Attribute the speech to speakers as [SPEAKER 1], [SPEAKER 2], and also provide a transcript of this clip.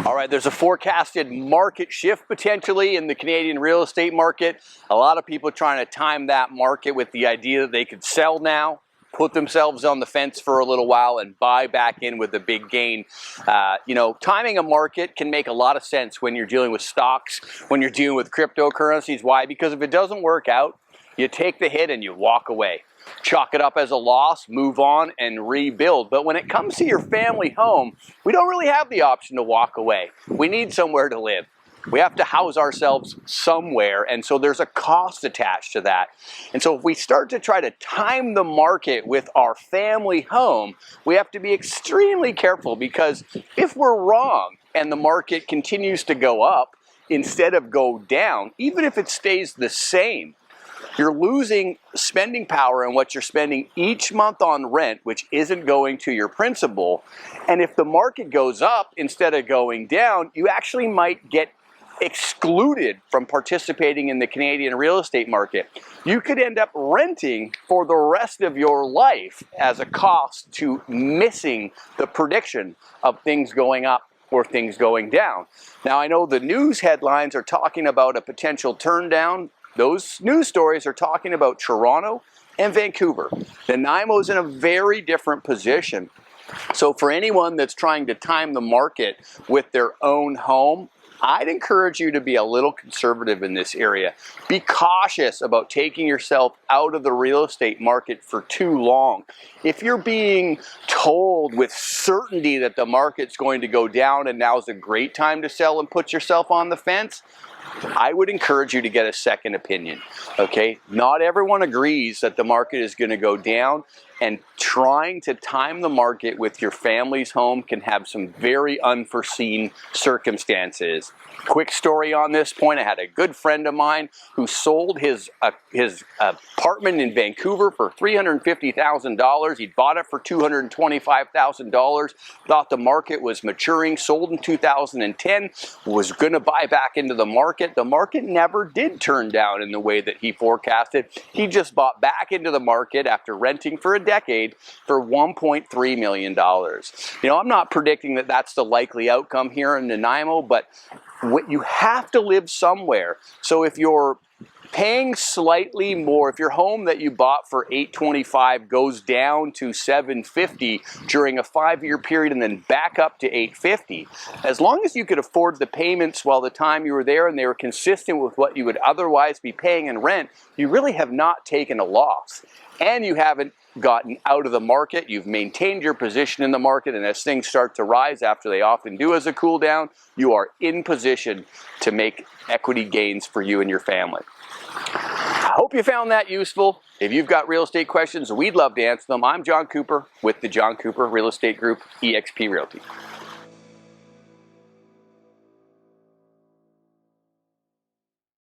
[SPEAKER 1] All right, there's a forecasted market shift potentially in the Canadian real estate market. A lot of people trying to time that market with the idea that they could sell now, put themselves on the fence for a little while and buy back in with a big gain. Timing a market can make a lot of sense when you're dealing with stocks, when you're dealing with cryptocurrencies. Why? Because if it doesn't work out, you take the hit and you walk away. Chalk it up as a loss, move on, and rebuild. But when it comes to your family home, we don't really have the option to walk away. We need somewhere to live. We have to house ourselves somewhere, and so there's a cost attached to that. And so if we start to try to time the market with our family home, we have to be extremely careful, because if we're wrong and the market continues to go up instead of go down, even if it stays the same, you're losing spending power in what you're spending each month on rent, which isn't going to your principal. And if the market goes up instead of going down, you actually might get excluded from participating in the Canadian real estate market. You could end up renting for the rest of your life as a cost to missing the prediction of things going up or things going down. Now, I know the news headlines are talking about a potential turn down. Those news stories are talking about Toronto and Vancouver. Nanaimo is in a very different position. So for anyone that's trying to time the market with their own home, I'd encourage you to be a little conservative in this area. Be cautious about taking yourself out of the real estate market for too long. If you're being told with certainty that the market's going to go down and now's a great time to sell and put yourself on the fence, I would encourage you to get a second opinion, okay? Not everyone agrees that the market is going to go down, and trying to time the market with your family's home can have some very unforeseen circumstances. Quick story on this point: I had a good friend of mine who sold his apartment in Vancouver for $350,000. He bought it for $225,000, thought the market was maturing, sold in 2010, was going to buy back into the market. The market never did turn down in the way that he forecasted. He just bought back into the market after renting for a decade for $1.3 million. I'm not predicting that that's the likely outcome here in Nanaimo, but you have to live somewhere. So if you're paying slightly more, if your home that you bought for $825 goes down to $750 during a 5-year period and then back up to $850, as long as you could afford the payments while the time you were there and they were consistent with what you would otherwise be paying in rent, you really have not taken a loss. And you haven't gotten out of the market. You've maintained your position in the market, and as things start to rise, after they often do as a cool down, you are in position to make equity gains for you and your family. I hope you found that useful. If you've got real estate questions, we'd love to answer them. I'm John Cooper with the John Cooper Real Estate Group, eXp Realty.